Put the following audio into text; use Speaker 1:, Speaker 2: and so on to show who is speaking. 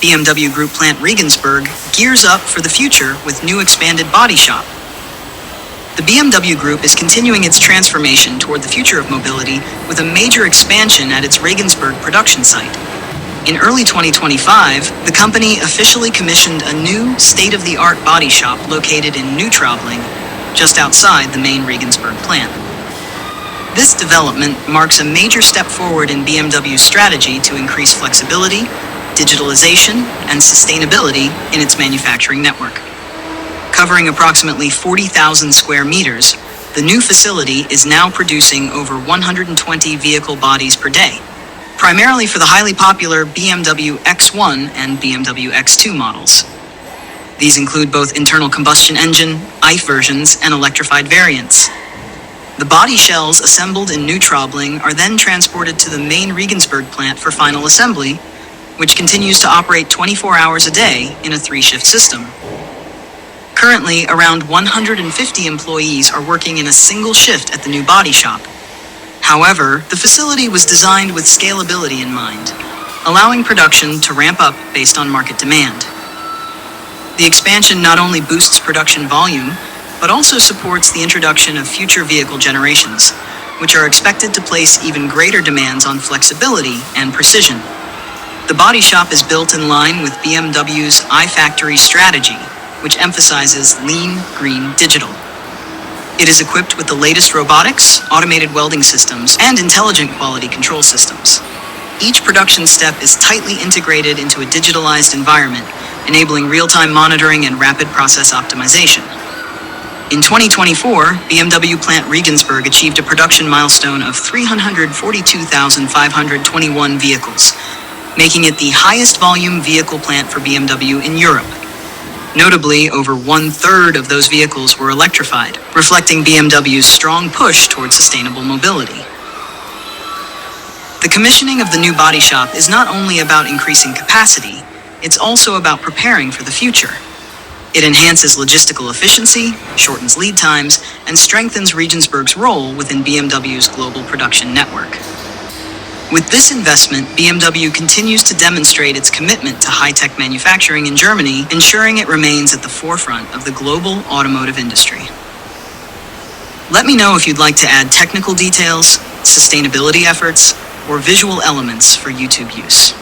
Speaker 1: BMW Group Plant Regensburg gears up for the future with new expanded body shop. The BMW Group is continuing its transformation toward the future of mobility with a major expansion at its Regensburg production site. In early 2025, the company officially commissioned a new state-of-the-art body shop located in Neutraubling, just outside the main Regensburg plant. This development marks a major step forward in BMW's strategy to increase flexibility, digitalization, and sustainability in its manufacturing network. Covering approximately 40,000 square meters, the new facility is now producing over 120 vehicle bodies per day, primarily for the highly popular BMW X1 and BMW X2 models. These include both internal combustion engine, ICE versions, and electrified variants. The body shells assembled in Neutraubling are then transported to the main Regensburg plant for final assembly, which continues to operate 24 hours a day in a 3-shift system. Currently, around 150 employees are working in a single shift at the new body shop. However, the facility was designed with scalability in mind, allowing production to ramp up based on market demand. The expansion not only boosts production volume, but also supports the introduction of future vehicle generations, which are expected to place even greater demands on flexibility and precision. The body shop is built in line with BMW's iFactory strategy, which emphasizes lean, green, digital. It is equipped with the latest robotics, automated welding systems, and intelligent quality control systems. Each production step is tightly integrated into a digitalized environment, enabling real-time monitoring and rapid process optimization. In 2024, BMW Plant Regensburg achieved a production milestone of 342,521 vehicles, making it the highest volume vehicle plant for BMW in Europe. Notably, over 1/3 of those vehicles were electrified, reflecting BMW's strong push toward sustainable mobility. The commissioning of the new body shop is not only about increasing capacity, it's also about preparing for the future. It enhances logistical efficiency, shortens lead times, and strengthens Regensburg's role within BMW's global production network. With this investment, BMW continues to demonstrate its commitment to high-tech manufacturing in Germany, ensuring it remains at the forefront of the global automotive industry. Let me know if you'd like to add technical details, sustainability efforts, or visual elements for YouTube use.